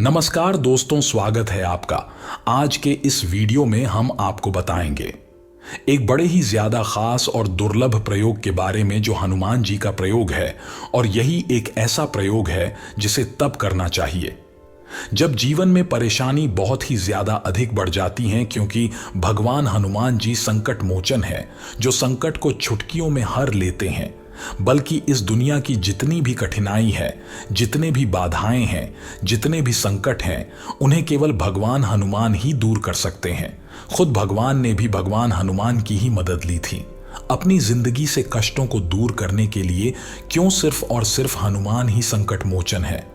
नमस्कार दोस्तों, स्वागत है आपका। आज के इस वीडियो में हम आपको बताएंगे एक बड़े ही ज्यादा खास और दुर्लभ प्रयोग के बारे में जो हनुमान जी का प्रयोग है। और यही एक ऐसा प्रयोग है जिसे तब करना चाहिए जब जीवन में परेशानी बहुत ही ज्यादा अधिक बढ़ जाती हैं, क्योंकि भगवान हनुमान जी संकट मोचन है जो संकट को चुटकियों में हर लेते हैं। बल्कि इस दुनिया की जितनी भी कठिनाई है, जितने भी बाधाएं हैं, जितने भी संकट हैं, उन्हें केवल भगवान हनुमान ही दूर कर सकते हैं। खुद भगवान ने भी भगवान हनुमान की ही मदद ली थी। अपनी जिंदगी से कष्टों को दूर करने के लिए क्यों सिर्फ और सिर्फ हनुमान ही संकट मोचन है।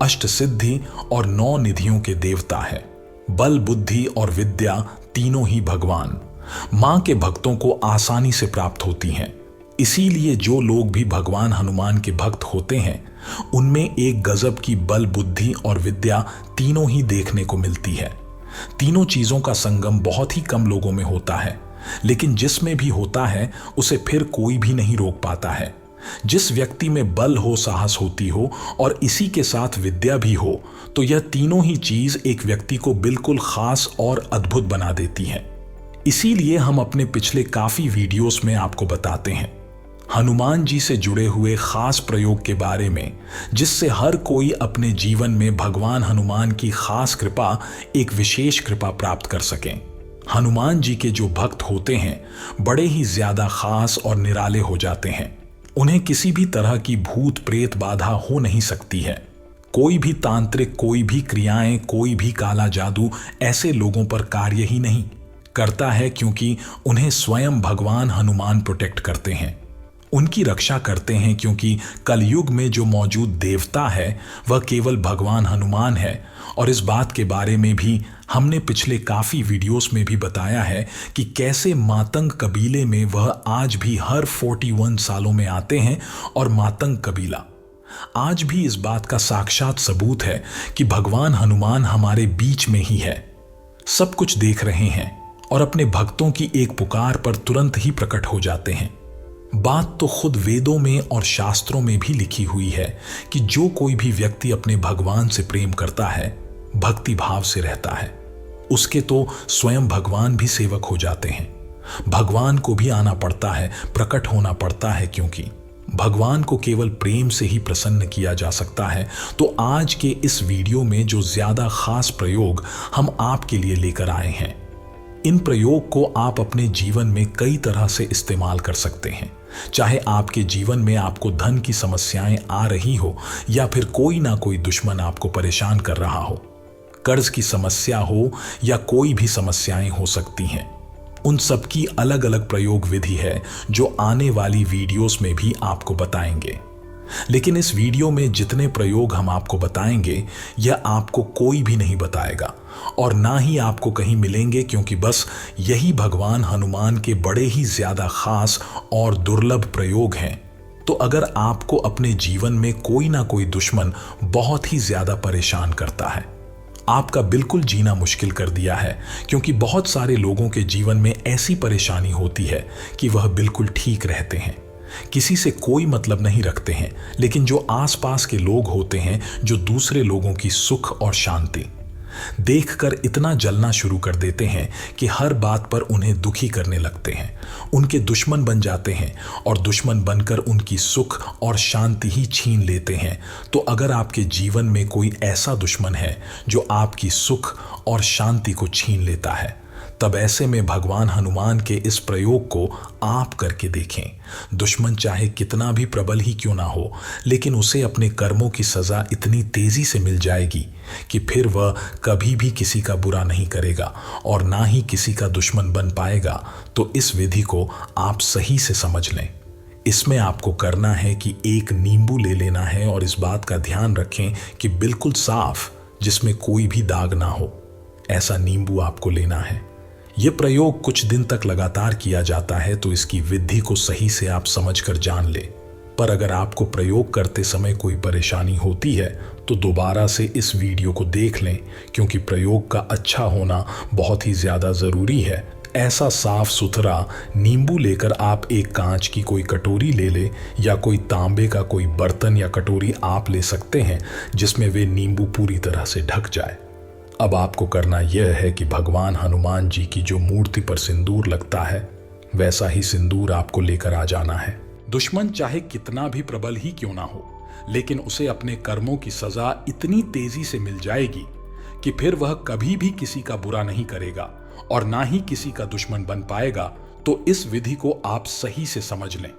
अष्ट सिद्धि और 9 निधियों के देवता है। बल, बुद्धि और विद्या तीनों ही भगवान मां के भक्तों को आसानी से प्राप्त होती हैं। इसीलिए जो लोग भी भगवान हनुमान के भक्त होते हैं उनमें एक गजब की बल, बुद्धि और विद्या तीनों ही देखने को मिलती है। तीनों चीजों का संगम बहुत ही कम लोगों में होता है, लेकिन जिसमें भी होता है उसे फिर कोई भी नहीं रोक पाता है। जिस व्यक्ति में बल हो, साहस होती हो और इसी के साथ विद्या भी हो, तो यह तीनों ही चीज एक व्यक्ति को बिल्कुल खास और अद्भुत बना देती है। इसीलिए हम अपने पिछले काफी वीडियोस में आपको बताते हैं हनुमान जी से जुड़े हुए खास प्रयोग के बारे में, जिससे हर कोई अपने जीवन में भगवान हनुमान की खास कृपा, एक विशेष कृपा प्राप्त कर सकें। हनुमान जी के जो भक्त होते हैं बड़े ही ज्यादा खास और निराले हो जाते हैं। उन्हें किसी भी तरह की भूत प्रेत बाधा हो नहीं सकती है। कोई भी तांत्रिक, कोई भी क्रियाएं, कोई भी काला जादू ऐसे लोगों पर कार्य ही नहीं करता है, क्योंकि उन्हें स्वयं भगवान हनुमान प्रोटेक्ट करते हैं, उनकी रक्षा करते हैं। क्योंकि कलयुग में जो मौजूद देवता है वह केवल भगवान हनुमान है। और इस बात के बारे में भी हमने पिछले काफी वीडियोस में भी बताया है कि कैसे मातंग कबीले में वह आज भी हर 41 सालों में आते हैं। और मातंग कबीला आज भी इस बात का साक्षात सबूत है कि भगवान हनुमान हमारे बीच में ही है, सब कुछ देख रहे हैं और अपने भक्तों की एक पुकार पर तुरंत ही प्रकट हो जाते हैं। बात तो खुद वेदों में और शास्त्रों में भी लिखी हुई है कि जो कोई भी व्यक्ति अपने भगवान से प्रेम करता है, भक्ति भाव से रहता है, उसके तो स्वयं भगवान भी सेवक हो जाते हैं। भगवान को भी आना पड़ता है, प्रकट होना पड़ता है, क्योंकि भगवान को केवल प्रेम से ही प्रसन्न किया जा सकता है। तो आज के इस वीडियो में जो ज्यादा खास प्रयोग हम आपके लिए लेकर आए हैं, इन प्रयोग को आप अपने जीवन में कई तरह से इस्तेमाल कर सकते हैं। चाहे आपके जीवन में आपको धन की समस्याएं आ रही हो, या फिर कोई ना कोई दुश्मन आपको परेशान कर रहा हो, कर्ज की समस्या हो, या कोई भी समस्याएं हो सकती हैं। उन सब की अलग अलग प्रयोग विधि है जो आने वाली वीडियोस में भी आपको बताएंगे। लेकिन इस वीडियो में जितने प्रयोग हम आपको बताएंगे यह आपको कोई भी नहीं बताएगा और ना ही आपको कहीं मिलेंगे, क्योंकि बस यही भगवान हनुमान के बड़े ही ज्यादा खास और दुर्लभ प्रयोग हैं। तो अगर आपको अपने जीवन में कोई ना कोई दुश्मन बहुत ही ज्यादा परेशान करता है, आपका बिल्कुल जीना मुश्किल कर दिया है, क्योंकि बहुत सारे लोगों के जीवन में ऐसी परेशानी होती है कि वह बिल्कुल ठीक रहते हैं, किसी से कोई मतलब नहीं रखते हैं, लेकिन जो आसपास के लोग होते हैं जो दूसरे लोगों की सुख और शांति देखकर इतना जलना शुरू कर देते हैं कि हर बात पर उन्हें दुखी करने लगते हैं, उनके दुश्मन बन जाते हैं और दुश्मन बनकर उनकी सुख और शांति ही छीन लेते हैं। तो अगर आपके जीवन में कोई ऐसा दुश्मन है जो आपकी सुख और शांति को छीन लेता है, तब ऐसे में भगवान हनुमान के इस प्रयोग को आप करके देखें। दुश्मन चाहे कितना भी प्रबल ही क्यों ना हो, लेकिन उसे अपने कर्मों की सजा इतनी तेजी से मिल जाएगी कि फिर वह कभी भी किसी का बुरा नहीं करेगा और ना ही किसी का दुश्मन बन पाएगा। तो इस विधि को आप सही से समझ लें। इसमें आपको करना है कि एक नींबू ले लेना है और इस बात का ध्यान रखें कि बिल्कुल साफ, जिसमें कोई भी दाग ना हो, ऐसा नींबू आपको लेना है। यह प्रयोग कुछ दिन तक लगातार किया जाता है, तो इसकी विधि को सही से आप समझकर जान ले। पर अगर आपको प्रयोग करते समय कोई परेशानी होती है तो दोबारा से इस वीडियो को देख लें, क्योंकि प्रयोग का अच्छा होना बहुत ही ज्यादा जरूरी है। ऐसा साफ सुथरा नींबू लेकर आप एक कांच की कोई कटोरी ले ले या कोई तांबे का कोई बर्तन या कटोरी आप ले सकते हैं जिसमें वे नींबू पूरी तरह से ढक जाए। अब आपको करना यह है कि भगवान हनुमान जी की जो मूर्ति पर सिंदूर लगता है वैसा ही सिंदूर आपको लेकर आ जाना है। दुश्मन चाहे कितना भी प्रबल ही क्यों ना हो, लेकिन उसे अपने कर्मों की सजा इतनी तेजी से मिल जाएगी कि फिर वह कभी भी किसी का बुरा नहीं करेगा और ना ही किसी का दुश्मन बन पाएगा। तो इस विधि को आप सही से समझ लें।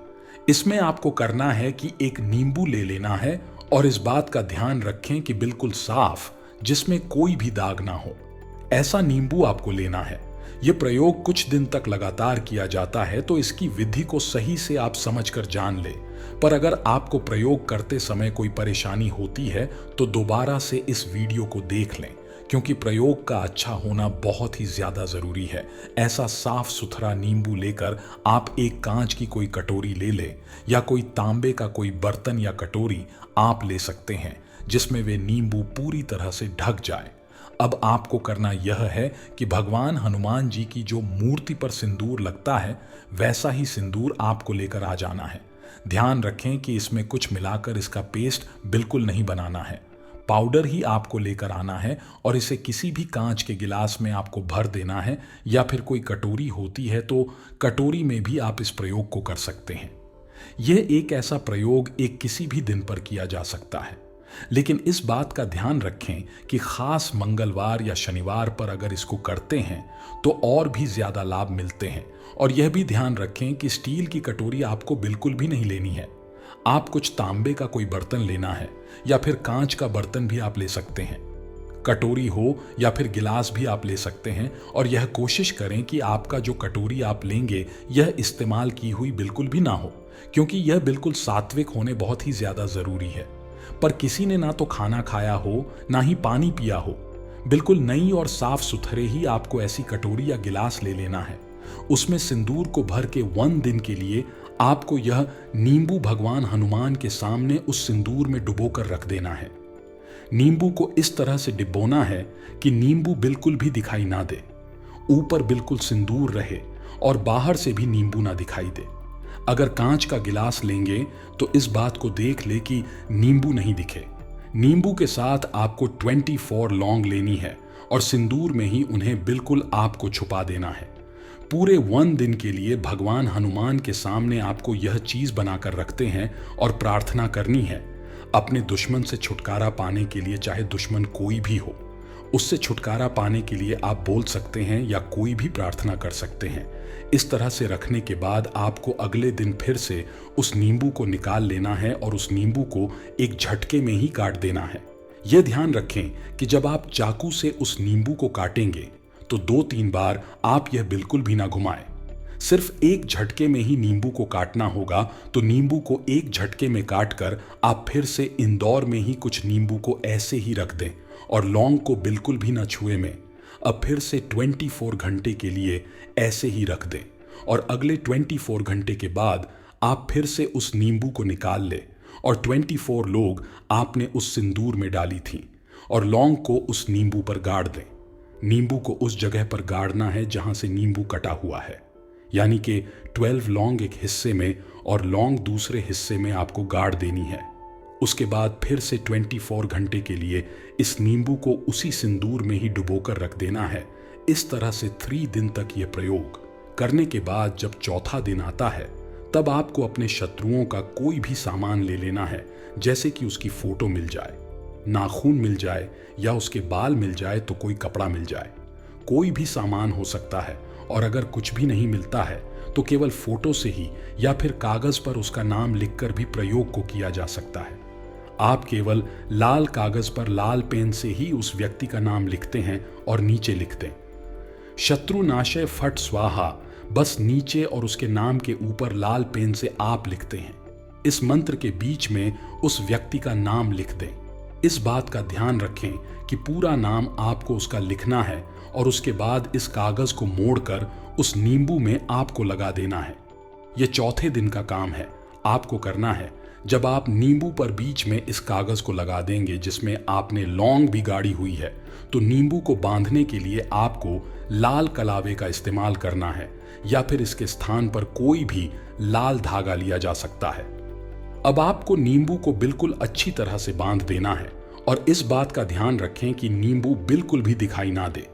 इसमें आपको करना है कि एक नींबू ले लेना है और इस बात का ध्यान रखें कि बिल्कुल साफ, जिसमें कोई भी दाग ना हो, ऐसा नींबू आपको लेना है। यह प्रयोग कुछ दिन तक लगातार किया जाता है, तो इसकी विधि को सही से आप समझकर जान ले। पर अगर आपको प्रयोग करते समय कोई परेशानी होती है तो दोबारा से इस वीडियो को देख लें, क्योंकि प्रयोग का अच्छा होना बहुत ही ज्यादा जरूरी है। ऐसा साफ सुथरा नींबू लेकर आप एक कांच की कोई कटोरी ले ले या कोई तांबे का कोई बर्तन या कटोरी आप ले सकते हैं जिसमें वे नींबू पूरी तरह से ढक जाए। अब आपको करना यह है कि भगवान हनुमान जी की जो मूर्ति पर सिंदूर लगता है वैसा ही सिंदूर आपको लेकर आ जाना है। ध्यान रखें कि इसमें कुछ मिलाकर इसका पेस्ट बिल्कुल नहीं बनाना है। पाउडर ही आपको लेकर आना है और इसे किसी भी कांच के गिलास में आपको भर देना है, या फिर कोई कटोरी होती है तो कटोरी में भी आप इस प्रयोग को कर सकते हैं। यह एक ऐसा प्रयोग एक किसी भी दिन पर किया जा सकता है, लेकिन इस बात का ध्यान रखें कि खास मंगलवार या शनिवार पर अगर इसको करते हैं तो और भी ज्यादा लाभ मिलते हैं। और यह भी ध्यान रखें कि स्टील की कटोरी आपको बिल्कुल भी नहीं लेनी है। आप कुछ तांबे का कोई बर्तन लेना है या फिर कांच का बर्तन भी आप ले सकते हैं। कटोरी हो या फिर गिलास भी आप ले सकते हैं, और यह कोशिश करें कि आपका जो कटोरी आप लेंगे यह इस्तेमाल की हुई बिल्कुल भी ना हो, क्योंकि यह बिल्कुल सात्विक होने बहुत ही ज्यादा जरूरी है। पर किसी ने ना तो खाना खाया हो ना ही पानी पिया हो, बिल्कुल नई और साफ सुथरे ही आपको ऐसी कटोरी या गिलास ले लेना है। उसमें सिंदूर को भर के 1 दिन के लिए आपको यह नींबू भगवान हनुमान के सामने उस सिंदूर में डुबोकर रख देना है। नींबू को इस तरह से डिबोना है कि नींबू बिल्कुल भी दिखाई ना दे, ऊपर बिल्कुल सिंदूर रहे और बाहर से भी नींबू ना दिखाई दे। अगर कांच का गिलास लेंगे तो इस बात को देख ले कि नींबू नहीं दिखे। नींबू के साथ आपको 24 लौंग लेनी है और सिंदूर में ही उन्हें बिल्कुल आपको छुपा देना है। पूरे 1 दिन के लिए भगवान हनुमान के सामने आपको यह चीज बनाकर रखते हैं और प्रार्थना करनी है। अपने दुश्मन से छुटकारा पाने के लिए, चाहे दुश्मन कोई भी हो, उससे छुटकारा पाने के लिए आप बोल सकते हैं या कोई भी प्रार्थना कर सकते हैं। इस तरह से रखने के बाद आपको अगले दिन फिर से उस नींबू को निकाल लेना है और उस नींबू को एक झटके में ही काट देना है। यह ध्यान रखें कि जब आप चाकू से उस नींबू को काटेंगे तो 2-3 बार आप यह बिल्कुल भी ना घुमाएं। सिर्फ एक झटके में ही नींबू को काटना होगा। तो नींबू को एक झटके में काटकर आप फिर से इंदौर में ही कुछ नींबू को ऐसे ही रख दें और लौंग को बिल्कुल भी ना छुए में। अब फिर से 24 घंटे के लिए ऐसे ही रख दें और अगले 24 घंटे के बाद आप फिर से उस नींबू को निकाल ले और 24 लोग आपने उस सिंदूर में डाली थी और लौंग को उस नींबू पर गाड़ दें। नींबू को उस जगह पर गाड़ना है जहां से नींबू कटा हुआ है, यानी कि 12 लौंग एक हिस्से में और लौंग दूसरे हिस्से में आपको गाड़ देनी है। उसके बाद फिर से 24 घंटे के लिए इस नींबू को उसी सिंदूर में ही डुबोकर रख देना है। इस तरह से 3 दिन तक यह प्रयोग करने के बाद जब चौथा दिन आता है तब आपको अपने शत्रुओं का कोई भी सामान ले लेना है, जैसे कि उसकी फोटो मिल जाए, नाखून मिल जाए या उसके बाल मिल जाए तो कोई कपड़ा मिल जाए, कोई भी सामान हो सकता है। और अगर कुछ भी नहीं मिलता है तो केवल फोटो से ही या फिर कागज पर उसका नाम लिखकर भी प्रयोग को किया जा सकता है। आप केवल लाल कागज पर लाल पेन से ही उस व्यक्ति का नाम लिखते हैं और नीचे लिखते हैं शत्रु नाशय फट स्वाहा, बस नीचे और उसके नाम के ऊपर लाल पेन से आप लिखते हैं। इस मंत्र के बीच में उस व्यक्ति का नाम लिख दें। इस बात का ध्यान रखें कि पूरा नाम आपको उसका लिखना है और उसके बाद इस कागज को मोड़कर उस नींबू में आपको लगा देना है। यह चौथे दिन का काम है। आपको करना है जब आप नींबू पर बीच में इस कागज को लगा देंगे जिसमें आपने लौंग भी गाड़ी हुई है, तो नींबू को बांधने के लिए आपको लाल कलावे का इस्तेमाल करना है, या फिर इसके स्थान पर कोई भी लाल धागा लिया जा सकता है। अब आपको नींबू को बिल्कुल अच्छी तरह से बांध देना है और इस बात का ध्यान रखें कि नींबू बिल्कुल भी दिखाई ना दे।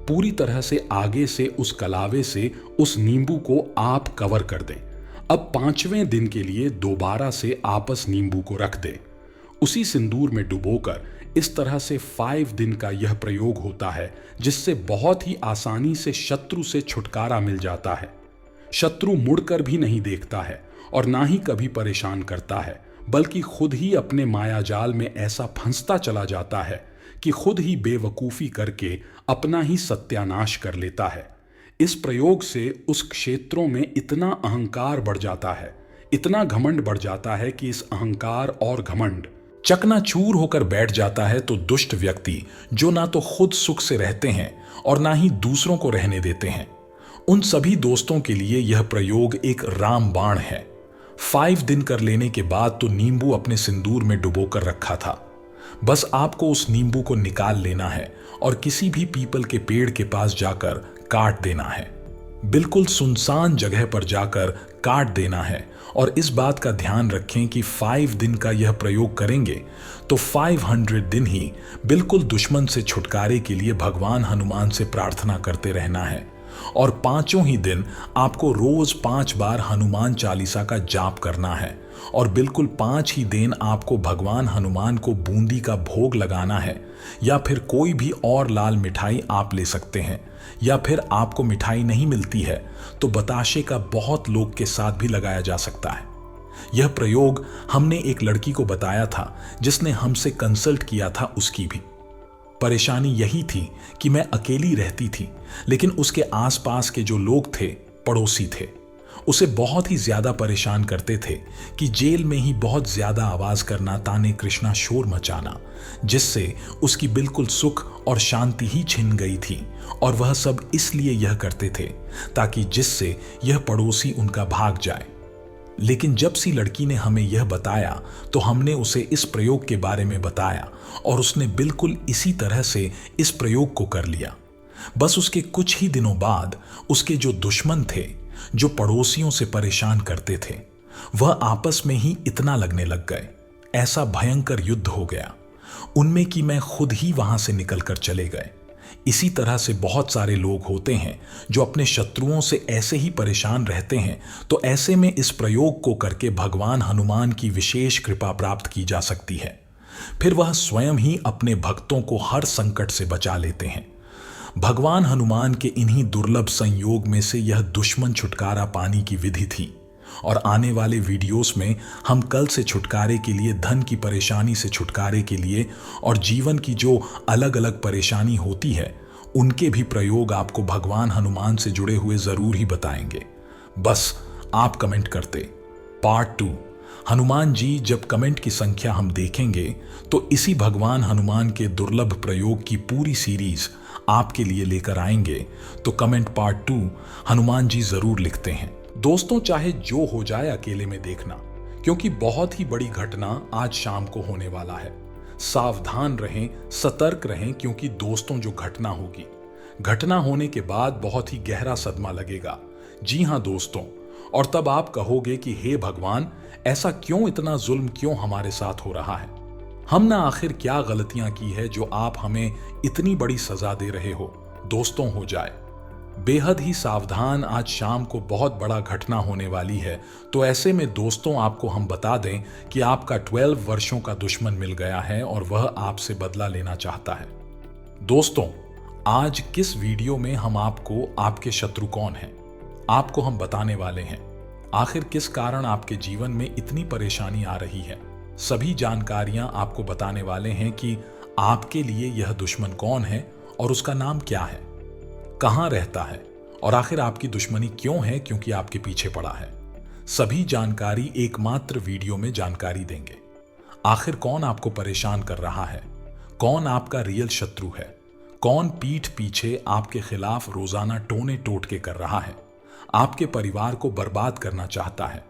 पूरी तरह से आगे से उस कलावे से उस नींबू को आप कवर कर दें। अब 5वें दिन के लिए दोबारा से आपस नींबू को रख दें। उसी सिंदूर में डुबोकर इस तरह से 5 दिन का यह प्रयोग होता है, जिससे बहुत ही आसानी से शत्रु से छुटकारा मिल जाता है। शत्रु मुड़कर भी नहीं देखता है और ना ही कभी परेशान करता है, बल्कि खुद ही अपने मायाजाल में ऐसा फंसता चला जाता है कि खुद ही बेवकूफी करके अपना ही सत्यानाश कर लेता है। इस प्रयोग से उस क्षेत्रों में इतना अहंकार बढ़ जाता है, इतना घमंड बढ़ जाता है कि इस अहंकार और घमंड चकनाचूर होकर बैठ जाता है। तो दुष्ट व्यक्ति जो ना तो खुद सुख से रहते हैं और ना ही दूसरों को रहने देते हैं, उन सभी दोस्तों के लिए यह प्रयोग एक रामबाण है। 5 दिन कर लेने के बाद तो नींबू अपने सिंदूर में डुबोकर रखा था। बस आपको उस नींबू को निकाल लेना है और किसी भी पीपल के पेड़ के पास जाकर काट देना है। बिल्कुल सुनसान जगह पर जाकर काट देना है। और इस बात का ध्यान रखें कि 5 दिन का यह प्रयोग करेंगे तो 500 दिन ही बिल्कुल दुश्मन से छुटकारे के लिए भगवान हनुमान से प्रार्थना करते रहना है। और 5 ही दिन आपको रोज 5 बार हनुमान चालीसा का जाप करना है और बिल्कुल 5 ही दिन आपको भगवान हनुमान को बूंदी का भोग लगाना है, या फिर कोई भी और लाल मिठाई आप ले सकते हैं, या फिर आपको मिठाई नहीं मिलती है तो बताशे का बहुत लोग के साथ भी लगाया जा सकता है। यह प्रयोग हमने एक लड़की को बताया था जिसने हमसे कंसल्ट किया था। उसकी भी परेशानी यही थी कि मैं अकेली रहती थी, लेकिन उसके आसपास के जो लोग थे, पड़ोसी थे, उसे बहुत ही ज्यादा परेशान करते थे कि जेल में ही बहुत ज्यादा आवाज करना, ताने कृष्णा शोर मचाना, जिससे उसकी बिल्कुल सुख और शांति ही छिन गई थी। और वह सब इसलिए यह करते थे ताकि जिससे यह पड़ोसी उनका भाग जाए। लेकिन जब सी लड़की ने हमें यह बताया तो हमने उसे इस प्रयोग के बारे में बताया और उसने बिल्कुल इसी तरह से इस प्रयोग को कर लिया। बस उसके कुछ ही दिनों बाद उसके जो दुश्मन थे, जो पड़ोसियों से परेशान करते थे, वह आपस में ही इतना लगने लग गए, ऐसा भयंकर युद्ध हो गया उनमें कि मैं खुद ही वहां से निकलकर चले गए। इसी तरह से बहुत सारे लोग होते हैं जो अपने शत्रुओं से ऐसे ही परेशान रहते हैं, तो ऐसे में इस प्रयोग को करके भगवान हनुमान की विशेष कृपा प्राप्त की जा सकती है। फिर वह स्वयं ही अपने भक्तों को हर संकट से बचा लेते हैं। भगवान हनुमान के इन्हीं दुर्लभ संयोग में से यह दुश्मन छुटकारा पाने की विधि थी। और आने वाले वीडियोस में हम कल से छुटकारे के लिए, धन की परेशानी से छुटकारे के लिए और जीवन की जो अलग अलग परेशानी होती है उनके भी प्रयोग आपको भगवान हनुमान से जुड़े हुए जरूर ही बताएंगे। बस आप कमेंट करते पार्ट 2 हनुमान जी। जब कमेंट की संख्या हम देखेंगे तो इसी भगवान हनुमान के दुर्लभ प्रयोग की पूरी सीरीज आपके लिए लेकर आएंगे। तो कमेंट पार्ट 2 हनुमान जी जरूर लिखते हैं। दोस्तों, चाहे जो हो जाए अकेले में देखना, क्योंकि बहुत ही बड़ी घटना आज शाम को होने वाला है। सावधान रहें, सतर्क रहें, क्योंकि दोस्तों जो घटना होगी, घटना होने के बाद बहुत ही गहरा सदमा लगेगा। जी हां दोस्तों, और तब आप कहोगे कि हे भगवान, ऐसा क्यों, इतना जुल्म क्यों हमारे साथ हो रहा है? हमने आखिर क्या गलतियां की है जो आप हमें इतनी बड़ी सजा दे रहे हो? दोस्तों, हो जाए बेहद ही सावधान, आज शाम को बहुत बड़ा घटना होने वाली है। तो ऐसे में दोस्तों आपको हम बता दें कि आपका 12 वर्षों का दुश्मन मिल गया है और वह आपसे बदला लेना चाहता है। दोस्तों, आज किस वीडियो में हम आपको आपके शत्रु कौन हैं आपको हम बताने वाले हैं। आखिर किस कारण आपके जीवन में इतनी परेशानी आ रही है, सभी जानकारियां आपको बताने वाले हैं कि आपके लिए यह दुश्मन कौन है और उसका नाम क्या है, कहां रहता है और आखिर आपकी दुश्मनी क्यों है, क्योंकि आपके पीछे पड़ा है। सभी जानकारी एकमात्र वीडियो में जानकारी देंगे। आखिर कौन आपको परेशान कर रहा है, कौन आपका रियल शत्रु है, कौन पीठ पीछे आपके खिलाफ रोजाना टोने टोटके कर रहा है, आपके परिवार को बर्बाद करना चाहता है।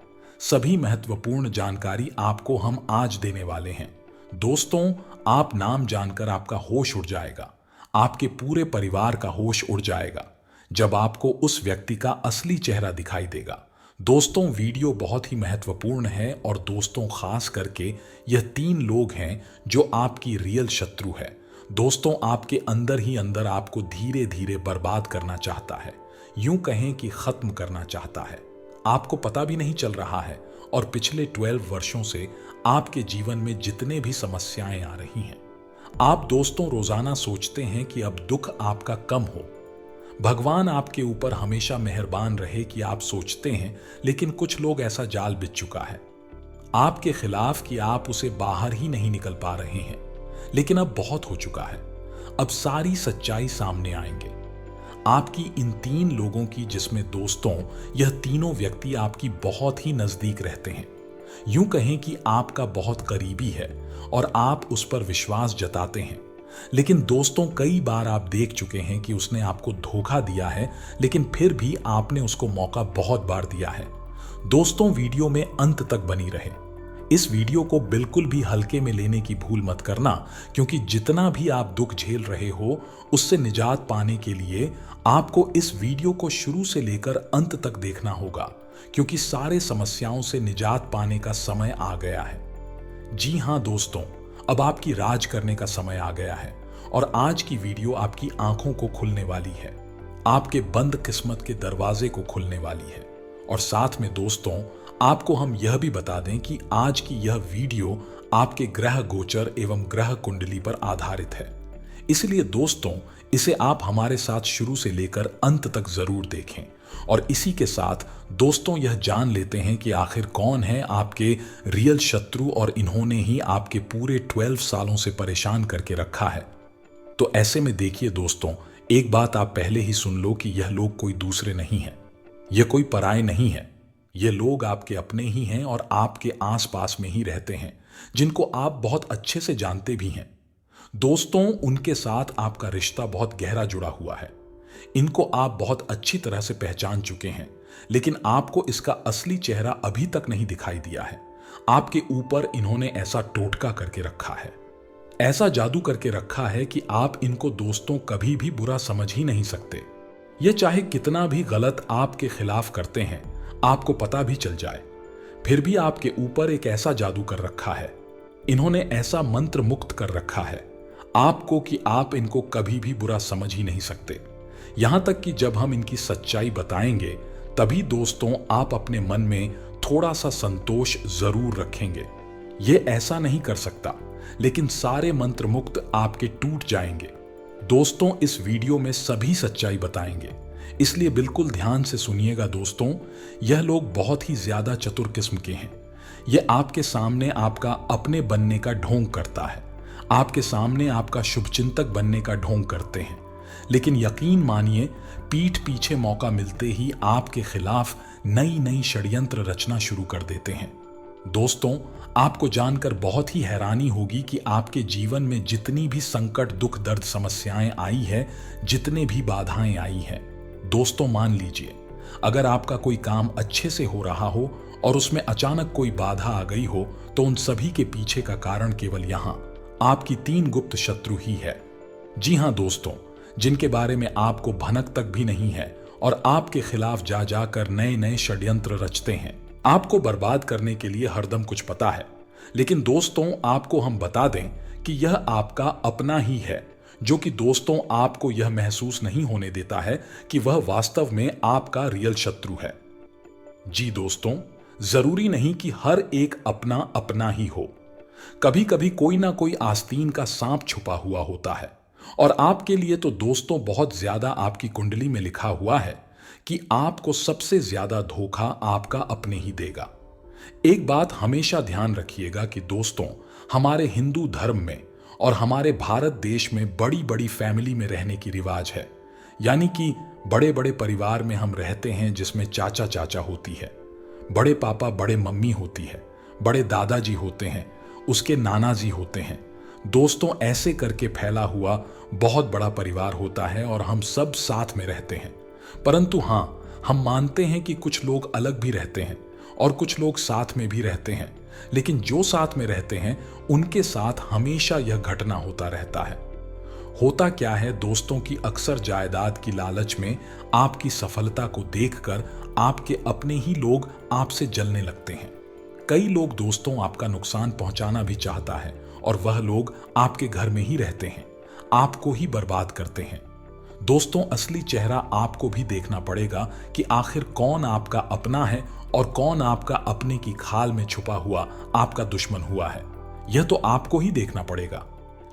सभी महत्वपूर्ण जानकारी आपको हम आज देने वाले हैं। दोस्तों, आप नाम जानकर आपका होश उड़ जाएगा, आपके पूरे परिवार का होश उड़ जाएगा जब आपको उस व्यक्ति का असली चेहरा दिखाई देगा। दोस्तों, वीडियो बहुत ही महत्वपूर्ण है और दोस्तों खास करके यह 3 लोग हैं जो आपकी रियल शत्रु है। दोस्तों, आपके अंदर ही अंदर आपको धीरे धीरे बर्बाद करना चाहता है, यूं कहें कि खत्म करना चाहता है। आपको पता भी नहीं चल रहा है और पिछले 12 वर्षों से आपके जीवन में जितने भी समस्याएं आ रही हैं, आप दोस्तों रोजाना सोचते हैं कि अब दुख आपका कम हो, भगवान आपके ऊपर हमेशा मेहरबान रहे कि आप सोचते हैं, लेकिन कुछ लोग ऐसा जाल बिछ चुका है आपके खिलाफ कि आप उसे बाहर ही नहीं निकल पा रहे हैं। लेकिन अब बहुत हो चुका है, अब सारी सच्चाई सामने आएंगे आपकी इन 3 लोगों की, जिसमें दोस्तों यह तीनों व्यक्ति आपकी बहुत ही नजदीक रहते हैं, यूं कहें कि आपका बहुत करीबी है और आप उस पर विश्वास जताते हैं। लेकिन दोस्तों, कई बार आप देख चुके हैं कि उसने आपको धोखा दिया है, लेकिन फिर भी आपने उसको मौका बहुत बार दिया है। दोस्तों, वीडियो में अंत तक बनी रहे। इस वीडियो को बिल्कुल भी हल्के में लेने की भूल मत करना, क्योंकि जितना भी आप दुख झेल रहे हो उससे निजात पाने के लिए आपको इस वीडियो को शुरू से लेकर अंत तक देखना होगा, क्योंकि सारे समस्याओं से निजात पाने का समय आ गया है। जी हां दोस्तों, अब आपकी राज करने का समय आ गया है और आज की वीडियो आपकी आंखों को खुलने वाली है, आपके बंद किस्मत के दरवाजे को खुलने वाली है। और साथ में दोस्तों, आपको हम यह भी बता दें कि आज की यह वीडियो आपके ग्रह गोचर एवं ग्रह कुंडली पर आधारित है। इसलिए दोस्तों, इसे आप हमारे साथ शुरू से लेकर अंत तक जरूर देखें। और इसी के साथ दोस्तों, यह जान लेते हैं कि आखिर कौन है आपके रियल शत्रु और इन्होंने ही आपके पूरे 12 सालों से परेशान करके रखा है। तो ऐसे में देखिए दोस्तों, एक बात आप पहले ही सुन लो कि यह लोग कोई दूसरे नहीं है, यह कोई पराये नहीं है। ये लोग आपके अपने ही हैं और आपके आसपास में ही रहते हैं, जिनको आप बहुत अच्छे से जानते भी हैं। दोस्तों, उनके साथ आपका रिश्ता बहुत गहरा जुड़ा हुआ है, इनको आप बहुत अच्छी तरह से पहचान चुके हैं, लेकिन आपको इसका असली चेहरा अभी तक नहीं दिखाई दिया है। आपके ऊपर इन्होंने ऐसा टोटका करके रखा है, ऐसा जादू करके रखा है कि आप इनको दोस्तों कभी भी बुरा समझ ही नहीं सकते। ये चाहे कितना भी गलत आपके खिलाफ करते हैं, आपको पता भी चल जाए, फिर भी आपके ऊपर एक ऐसा जादू कर रखा है, इन्होंने ऐसा मंत्र मुक्त कर रखा है आपको कि आप इनको कभी भी बुरा समझ ही नहीं सकते। यहां तक कि जब हम इनकी सच्चाई बताएंगे, तभी दोस्तों आप अपने मन में थोड़ा सा संतोष जरूर रखेंगे। ये ऐसा नहीं कर सकता, लेकिन सारे मंत्र मुक्त आपके टूट जाएंगे। दोस्तों, इस वीडियो में सभी सच्चाई बताएंगे, इसलिए बिल्कुल ध्यान से सुनिएगा। दोस्तों, यह लोग बहुत ही ज्यादा चतुर किस्म के हैं। यह आपके सामने आपका अपने बनने का ढोंग करता है, आपके सामने आपका शुभचिंतक बनने का ढोंग करते हैं, लेकिन यकीन मानिए, पीठ पीछे मौका मिलते ही आपके खिलाफ नई नई षड्यंत्र रचना शुरू कर देते हैं। दोस्तों, आपको जानकर बहुत ही हैरानी होगी कि आपके जीवन में जितनी भी संकट, दुख, दर्द, समस्याएं आई है, जितने भी बाधाएं आई हैं, दोस्तों मान लीजिए, अगर आपका कोई काम अच्छे से हो रहा हो और उसमें अचानक कोई बाधा आ गई हो, तो उन सभी के पीछे का कारण केवल यहां आपकी 3 गुप्त शत्रु ही है। जी हां दोस्तों, जिनके बारे में आपको भनक तक भी नहीं है और आपके खिलाफ जा जाकर नए नए षड्यंत्र रचते हैं, आपको बर्बाद करने के लिए हरदम कुछ पता है। लेकिन दोस्तों, आपको हम बता दें कि यह आपका अपना ही है, जो कि दोस्तों आपको यह महसूस नहीं होने देता है कि वह वास्तव में आपका रियल शत्रु है। जी दोस्तों, जरूरी नहीं कि हर एक अपना अपना ही हो, कभी कभी कोई ना कोई आस्तीन का सांप छुपा हुआ होता है। और आपके लिए तो दोस्तों बहुत ज्यादा आपकी कुंडली में लिखा हुआ है कि आपको सबसे ज्यादा धोखा आपका अपने ही देगा। एक बात हमेशा ध्यान रखिएगा कि दोस्तों, हमारे हिंदू धर्म में और हमारे भारत देश में बड़ी बड़ी फैमिली में रहने की रिवाज है, यानी कि बड़े बड़े परिवार में हम रहते हैं, जिसमें चाचा चाचा होती है, बड़े पापा बड़े मम्मी होती है, बड़े दादाजी होते हैं, उसके नाना जी होते हैं। दोस्तों, ऐसे करके फैला हुआ बहुत बड़ा परिवार होता है और हम सब साथ में रहते हैं। परंतु हाँ, हम मानते हैं कि कुछ लोग अलग भी रहते हैं और कुछ लोग साथ में भी रहते हैं, लेकिन जो साथ में रहते हैं उनके साथ हमेशा यह घटना होता रहता है। होता क्या है, दोस्तों की अक्सर जायदाद की लालच में आपकी सफलता को देखकर आपके अपने ही लोग आपसे जलने लगते हैं। कई लोग दोस्तों आपका नुकसान पहुंचाना भी चाहता है और वह लोग आपके घर में ही रहते हैं, आपको ही बर्बाद करते हैं। दोस्तों, असली चेहरा आपको भी देखना पड़ेगा कि आखिर कौन आपका अपना है और कौन आपका अपने की खाल में छुपा हुआ आपका दुश्मन हुआ है। यह तो आपको ही देखना पड़ेगा,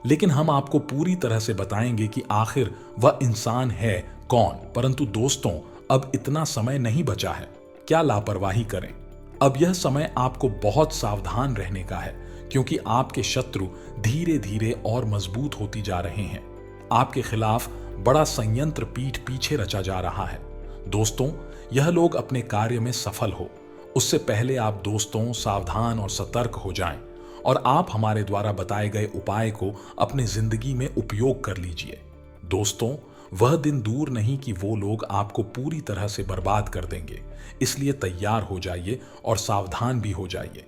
लेकिन हम आपको पूरी तरह से बताएंगे कि आखिर वह इंसान है कौन। परंतु दोस्तों, अब इतना समय नहीं बचा है, क्या लापरवाही करें। अब यह समय आपको बहुत सावधान रहने का है, क्योंकि आपके शत्रु धीरे धीरे और मजबूत होती जा रहे हैं। आपके खिलाफ बड़ा संयंत्र पीठ पीछे रचा जा रहा है। दोस्तों, यह लोग अपने कार्य में सफल हो उससे पहले आप दोस्तों सावधान और सतर्क हो जाएं और आप हमारे द्वारा बताए गए उपाय को अपनी जिंदगी में उपयोग कर लीजिए। दोस्तों, वह दिन दूर नहीं कि वो लोग आपको पूरी तरह से बर्बाद कर देंगे, इसलिए तैयार हो जाइए और सावधान भी हो जाइए।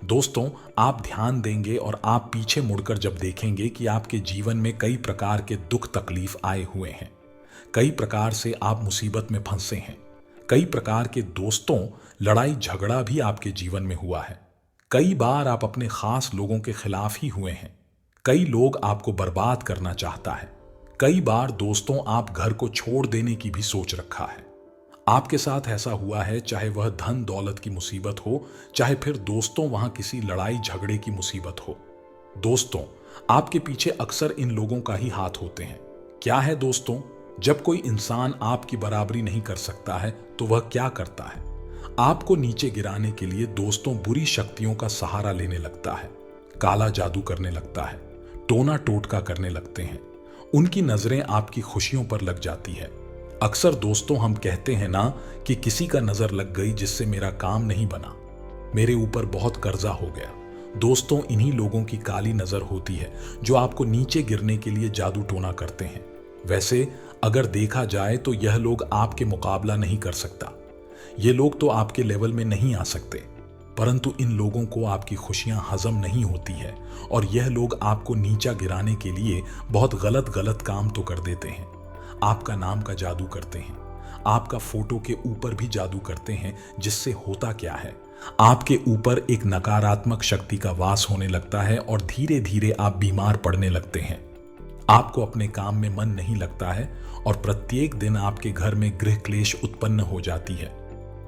दोस्तों, आप ध्यान देंगे और आप पीछे मुड़कर जब देखेंगे कि आपके जीवन में कई प्रकार के दुख तकलीफ आए हुए हैं, कई प्रकार से आप मुसीबत में फंसे हैं, कई प्रकार के दोस्तों लड़ाई झगड़ा भी आपके जीवन में हुआ है। कई बार आप अपने खास लोगों के खिलाफ ही हुए हैं। कई लोग आपको बर्बाद करना चाहता है। कई बार दोस्तों आप घर को छोड़ देने की भी सोच रखा है। आपके साथ ऐसा हुआ है, चाहे वह धन दौलत की मुसीबत हो, चाहे फिर दोस्तों वहां किसी लड़ाई झगड़े की मुसीबत हो। दोस्तों, आपके पीछे अक्सर इन लोगों का ही हाथ होते हैं। क्या है दोस्तों, जब कोई इंसान आपकी बराबरी नहीं कर सकता है तो वह क्या करता है? आपको नीचे गिराने के लिए दोस्तों बुरी शक्तियों का सहारा लेने लगता है, काला जादू करने लगता है, टोना टोटका करने लगते हैं। उनकी नजरें आपकी खुशियों पर लग जाती है। अक्सर दोस्तों हम कहते हैं ना कि किसी का नजर लग गई जिससे मेरा काम नहीं बना, मेरे ऊपर बहुत कर्जा हो गया। दोस्तों, इन्हीं लोगों की काली नजर होती है जो आपको नीचे गिरने के लिए जादू टोना करते हैं। वैसे अगर देखा जाए तो यह लोग आपके मुकाबला नहीं कर सकता, ये लोग तो आपके लेवल में नहीं आ सकते, परंतु इन लोगों को आपकी खुशियां हजम नहीं होती है और यह लोग आपको नीचा गिराने के लिए बहुत गलत गलत काम तो कर देते हैं। आपका नाम का जादू करते हैं, आपका फोटो के ऊपर भी जादू करते हैं, जिससे होता क्या है, आपके ऊपर एक नकारात्मक शक्ति का वास होने लगता है और धीरे धीरे आप बीमार पड़ने लगते हैं। आपको अपने काम में मन नहीं लगता है और प्रत्येक दिन आपके घर में गृह क्लेश उत्पन्न हो जाती है,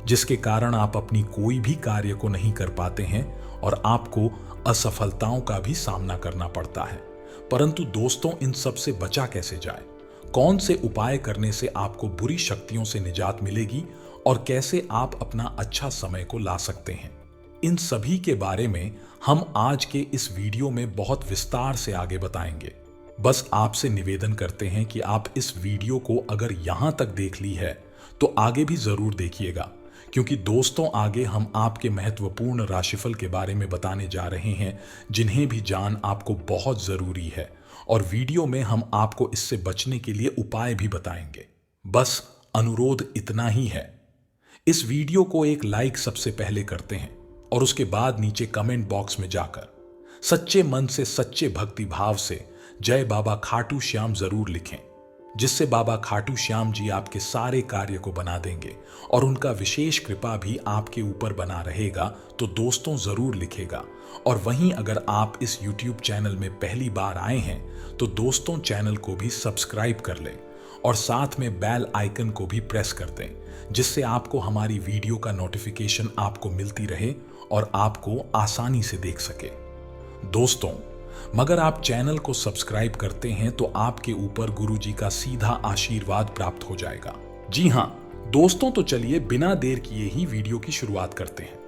जिसके कारण आप अपनी कोई भी कार्य को नहीं कर पाते हैं और आपको असफलताओं का भी सामना करना पड़ता है। परंतु दोस्तों, इन सब से बचा कैसे जाए? कौन से उपाय करने से आपको बुरी शक्तियों से निजात मिलेगी और कैसे आप अपना अच्छा समय को ला सकते हैं? इन सभी के बारे में हम आज के इस वीडियो में बहुत विस्तार से आगे बताएंगे। बस आपसे निवेदन करते हैं कि आप इस वीडियो को अगर यहां तक देख ली है तो आगे भी जरूर देखिएगा, क्योंकि दोस्तों आगे हम आपके महत्वपूर्ण राशिफल के बारे में बताने जा रहे हैं, जिन्हें भी जान आपको बहुत जरूरी है और वीडियो में हम आपको इससे बचने के लिए उपाय भी बताएंगे। बस अनुरोध इतना ही है, इस वीडियो को एक लाइक सबसे पहले करते हैं और उसके बाद नीचे कमेंट बॉक्स में जाकर सच्चे मन से सच्चे भक्ति भाव से जय बाबा खाटू श्याम जरूर लिखें, जिससे बाबा खाटू श्याम जी आपके सारे कार्य को बना देंगे और उनका विशेष कृपा भी आपके ऊपर बना रहेगा। तो दोस्तों जरूर लिखेगा। और वहीं अगर आप इस YouTube चैनल में पहली बार आए हैं तो दोस्तों चैनल को भी सब्सक्राइब कर लें और साथ में बेल आइकन को भी प्रेस कर दें, जिससे आपको हमारी वीडियो का नोटिफिकेशन आपको मिलती रहे और आपको आसानी से देख सके। दोस्तों, मगर आप चैनल को सब्सक्राइब करते हैं तो आपके ऊपर गुरु जी का सीधा आशीर्वाद प्राप्त हो जाएगा। जी हां दोस्तों, तो चलिए बिना देर किए ही वीडियो की शुरुआत करते हैं।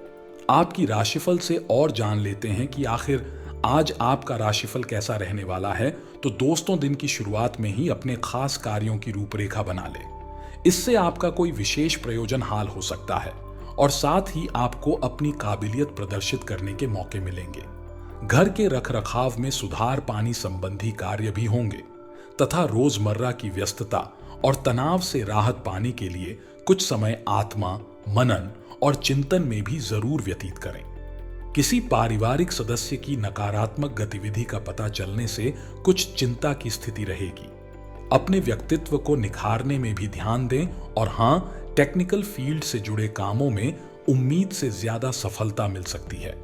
आपकी राशिफल से और जान लेते हैं कि आखिर आज आपका राशिफल कैसा रहने वाला है। तो दोस्तों, दिन की शुरुआत में ही अपने खास कार्यों की रूपरेखा बना ले, इससे आपका कोई विशेष प्रयोजन हाल हो सकता है और साथ ही आपको अपनी काबिलियत प्रदर्शित करने के मौके मिलेंगे। घर के रखरखाव में सुधार पानी संबंधी कार्य भी होंगे तथा रोजमर्रा की व्यस्तता और तनाव से राहत पाने के लिए कुछ समय आत्मा, मनन और चिंतन में भी जरूर व्यतीत करें। किसी पारिवारिक सदस्य की नकारात्मक गतिविधि का पता चलने से कुछ चिंता की स्थिति रहेगी। अपने व्यक्तित्व को निखारने में भी ध्यान दें और हाँ, टेक्निकल फील्ड से जुड़े कामों में उम्मीद से ज्यादा सफलता मिल सकती है।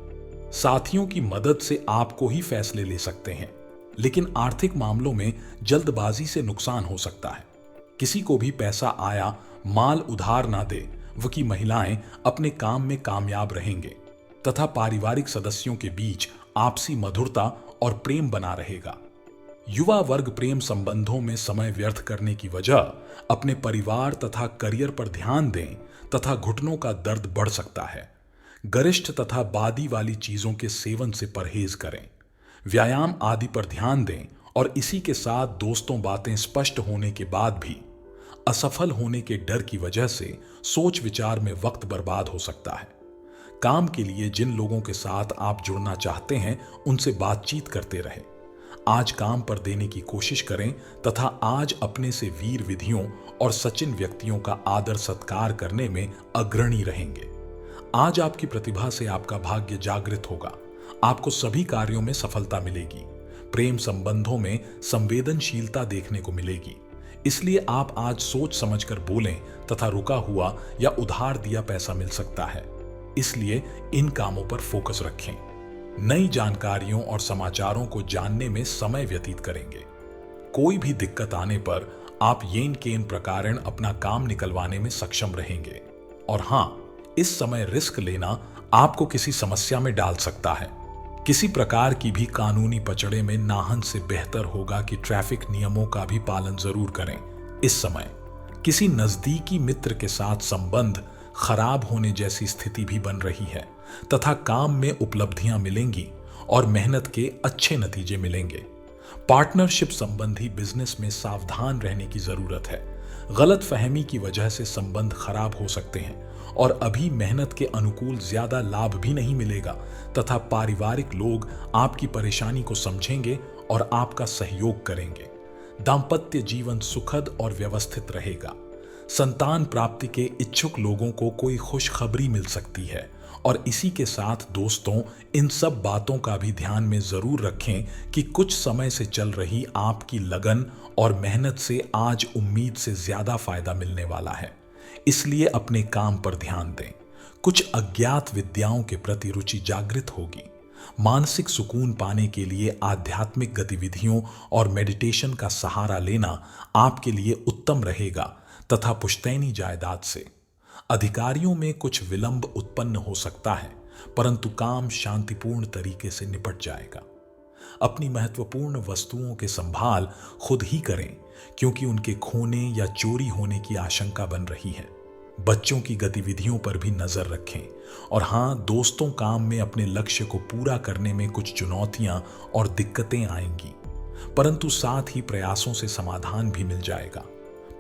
साथियों की मदद से आपको ही फैसले ले सकते हैं, लेकिन आर्थिक मामलों में जल्दबाजी से नुकसान हो सकता है। किसी को भी पैसा आया माल उधार ना दे, वो की महिलाएं अपने काम में कामयाब रहेंगे तथा पारिवारिक सदस्यों के बीच आपसी मधुरता और प्रेम बना रहेगा। युवा वर्ग प्रेम संबंधों में समय व्यर्थ करने की वजह अपने परिवार तथा करियर पर ध्यान दें तथा घुटनों का दर्द बढ़ सकता है। गरिष्ठ तथा बादी वाली चीजों के सेवन से परहेज करें। व्यायाम आदि पर ध्यान दें और इसी के साथ दोस्तों बातें स्पष्ट होने के बाद भी असफल होने के डर की वजह से सोच विचार में वक्त बर्बाद हो सकता है। काम के लिए जिन लोगों के साथ आप जुड़ना चाहते हैं उनसे बातचीत करते रहें। आज काम पर देने की कोशिश करें तथा आज अपने से वीर विधियों और सचिन व्यक्तियों का आदर सत्कार करने में अग्रणी रहेंगे। आज आपकी प्रतिभा से आपका भाग्य जागृत होगा। आपको सभी कार्यों में सफलता मिलेगी। प्रेम संबंधों में संवेदनशीलता देखने को मिलेगी। इसलिए आप आज सोच समझकर बोलें तथा रुका हुआ या उधार दिया पैसा मिल सकता है। इसलिए इन कामों पर फोकस रखें। नई जानकारियों और समाचारों को जानने में समय व्यतीत करेंगे। कोई भी दिक्कत आने पर आप येन केन प्रकारेण अपना काम निकलवाने में सक्षम रहेंगे। और हां, इस समय रिस्क लेना आपको किसी समस्या में डाल सकता है। किसी प्रकार की भी कानूनी पचड़े में नाहन से बेहतर होगा कि ट्रैफिक नियमों का भी पालन जरूर करें। इस समय किसी नजदीकी मित्र के साथ संबंध खराब होने जैसी स्थिति भी बन रही है तथा काम में उपलब्धियां मिलेंगी और मेहनत के अच्छे नतीजे मिलेंगे। पार्टनरशिप संबंधी बिजनेस में सावधान रहने की जरूरत है। गलत फहमी की वजह से संबंध खराब हो सकते हैं और अभी मेहनत के अनुकूल ज्यादा लाभ भी नहीं मिलेगा तथा पारिवारिक लोग आपकी परेशानी को समझेंगे और आपका सहयोग करेंगे। दाम्पत्य जीवन सुखद और व्यवस्थित रहेगा। संतान प्राप्ति के इच्छुक लोगों को कोई खुशखबरी मिल सकती है और इसी के साथ दोस्तों, इन सब बातों का भी ध्यान में जरूर रखें कि कुछ समय से चल रही आपकी लगन और मेहनत से आज उम्मीद से ज्यादा फायदा मिलने वाला है। इसलिए अपने काम पर ध्यान दें। कुछ अज्ञात विद्याओं के प्रति रुचि जागृत होगी। मानसिक सुकून पाने के लिए आध्यात्मिक गतिविधियों और मेडिटेशन का सहारा लेना आपके लिए उत्तम रहेगा तथा पुश्तैनी जायदाद से अधिकारियों में कुछ विलंब उत्पन्न हो सकता है, परंतु काम शांतिपूर्ण तरीके से निपट जाएगा। अपनी महत्वपूर्ण वस्तुओं के संभाल खुद ही करें क्योंकि उनके खोने या चोरी होने की आशंका बन रही है। बच्चों की गतिविधियों पर भी नजर रखें और हाँ, दोस्तों, काम में अपने लक्ष्य को पूरा करने में कुछ चुनौतियां और दिक्कतें आएंगी, परंतु साथ ही प्रयासों से समाधान भी मिल जाएगा।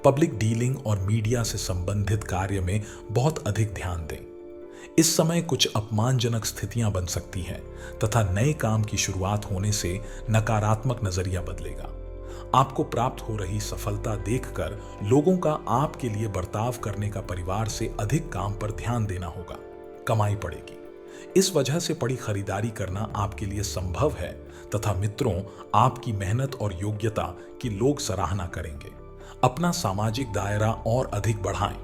पब्लिक डीलिंग और मीडिया से संबंधित कार्य में बहुत अधिक ध्यान दें। इस समय कुछ अपमानजनक स्थितियां बन सकती हैं तथा नए काम की शुरुआत होने से नकारात्मक नजरिया बदलेगा। आपको प्राप्त हो रही सफलता देखकर लोगों का आपके लिए बर्ताव करने का परिवार से अधिक काम पर ध्यान देना होगा। कमाई बढ़ेगी। इस वजह से बड़ी खरीदारी करना आपके लिए संभव है तथा मित्रों, आपकी मेहनत और योग्यता की लोग सराहना करेंगे। अपना सामाजिक दायरा और अधिक बढ़ाएं।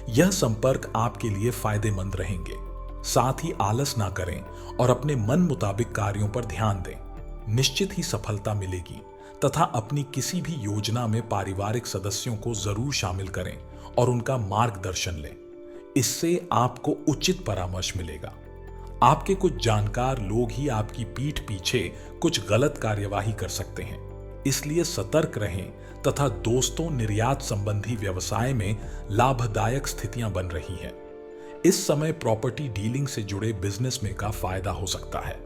यह संपर्क आपके लिए फायदेमंद रहेंगे। साथ ही आलस ना करें और अपने मन मुताबिक कार्यों पर ध्यान दें। निश्चित ही सफलता मिलेगी तथा अपनी किसी भी योजना में पारिवारिक सदस्यों को जरूर शामिल करें और उनका मार्गदर्शन लें। इससे आपको उचित परामर्श मिलेगा। आपके कुछ जानकार लोग ही आपकी पीठ पीछे कुछ गलत कार्यवाही कर सकते हैं, इसलिए सतर्क रहें तथा दोस्तों, निर्यात संबंधी व्यवसाय में लाभदायक स्थितियां बन रही हैं। इस समय प्रॉपर्टी डीलिंग से जुड़े बिजनेस में का फायदा हो सकता है।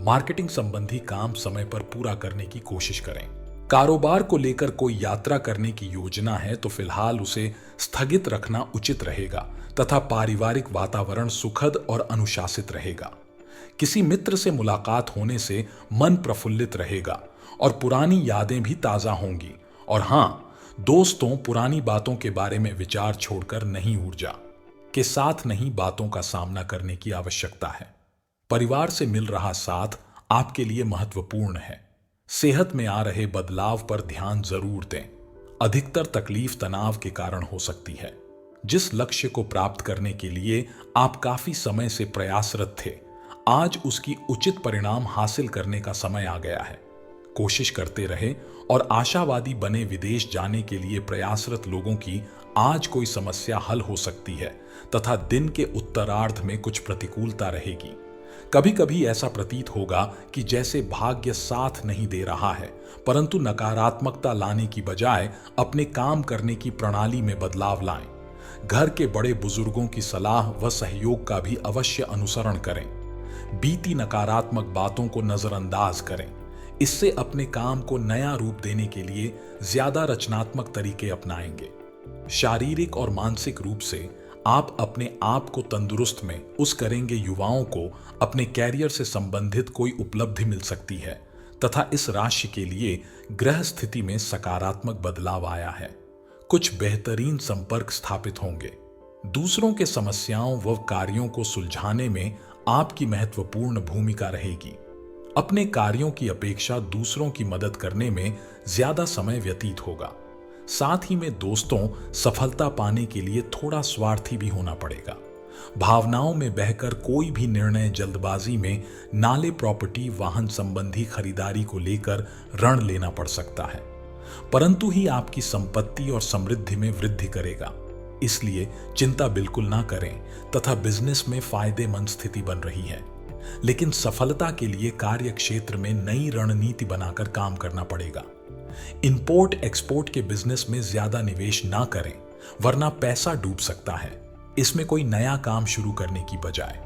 मार्केटिंग संबंधी काम समय पर पूरा करने की कोशिश करें। कारोबार को लेकर कोई यात्रा करने की योजना है तो फिलहाल उसे स्थगित रखना उचित रहेगा तथा पारिवारिक वातावरण सुखद और अनुशासित रहेगा। किसी मित्र से मुलाकात होने से मन प्रफुल्लित रहेगा और पुरानी यादें भी ताजा होंगी। और हां, दोस्तों, पुरानी बातों के बारे में विचार छोड़कर नहीं उड़ जा। के साथ नहीं बातों का सामना करने की आवश्यकता है। परिवार से मिल रहा साथ आपके लिए महत्वपूर्ण है। सेहत में आ रहे बदलाव पर ध्यान जरूर दें। अधिकतर तकलीफ तनाव के कारण हो सकती है। जिस लक्ष्य को प्राप्त करने के लिए आप काफी समय से प्रयासरत थे, आज उसकी उचित परिणाम हासिल करने का समय आ गया है। कोशिश करते रहे और आशावादी बने। विदेश जाने के लिए प्रयासरत लोगों की आज कोई समस्या हल हो सकती है तथा दिन के उत्तरार्ध में कुछ प्रतिकूलता रहेगी। कभी कभी ऐसा प्रतीत होगा कि जैसे भाग्य साथ नहीं दे रहा है, परंतु नकारात्मकता लाने की बजाय अपने काम करने की प्रणाली में बदलाव लाएं। घर के बड़े बुजुर्गों की सलाह व सहयोग का भी अवश्य अनुसरण करें। बीती नकारात्मक बातों को नजरअंदाज करें। इससे अपने काम को नया रूप देने के लिए ज्यादा रचनात्मक तरीके अपनाएंगे। शारीरिक और मानसिक रूप से आप अपने आप को तंदुरुस्त में उस करेंगे। युवाओं को अपने कैरियर से संबंधित कोई उपलब्धि मिल सकती है तथा इस राशि के लिए ग्रह स्थिति में सकारात्मक बदलाव आया है। कुछ बेहतरीन संपर्क स्थापित होंगे। दूसरों के समस्याओं व कार्यों को सुलझाने में आपकी महत्वपूर्ण भूमिका रहेगी। अपने कार्यों की अपेक्षा दूसरों की मदद करने में ज्यादा समय व्यतीत होगा। साथ ही में दोस्तों, सफलता पाने के लिए थोड़ा स्वार्थी भी होना पड़ेगा। भावनाओं में बहकर कोई भी निर्णय जल्दबाजी में नाले प्रॉपर्टी वाहन संबंधी खरीदारी को लेकर ऋण लेना पड़ सकता है, परंतु ही आपकी संपत्ति और समृद्धि में वृद्धि करेगा। इसलिए चिंता बिल्कुल ना करें तथा बिजनेस में फायदेमंद स्थिति बन रही है। लेकिन सफलता के लिए कार्य क्षेत्र में नई रणनीति बनाकर काम करना पड़ेगा। इंपोर्ट एक्सपोर्ट के बिजनेस में ज्यादा निवेश ना करें, वरना पैसा डूब सकता है। इसमें कोई नया काम शुरू करने की बजाय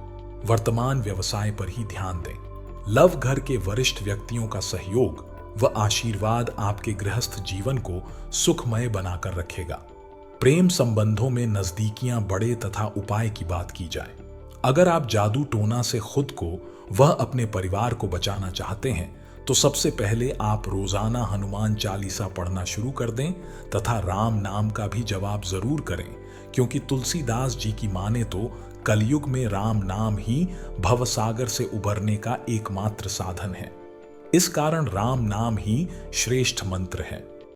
वर्तमान व्यवसाय पर ही ध्यान दें। लव घर के वरिष्ठ व्यक्तियों का सहयोग व आशीर्वाद आपके गृहस्थ जीवन को सुखमय बनाकर रखेगा। प्रेम संबंधों में नजदीकियां बढ़े तथा उपाय की बात की जाए। अगर आप जादू टोना से खुद को वह अपने परिवार को बचाना चाहते हैं तो सबसे पहले आप रोजाना हनुमान चालीसा पढ़ना शुरू कर दें तथा राम नाम का भी जवाब जरूर करें, क्योंकि तुलसीदास जी की माने तो कलयुग में राम नाम ही भवसागर से उबरने का एकमात्र साधन है। इस कारण राम नाम ही श्रेष्ठ मंत्र है।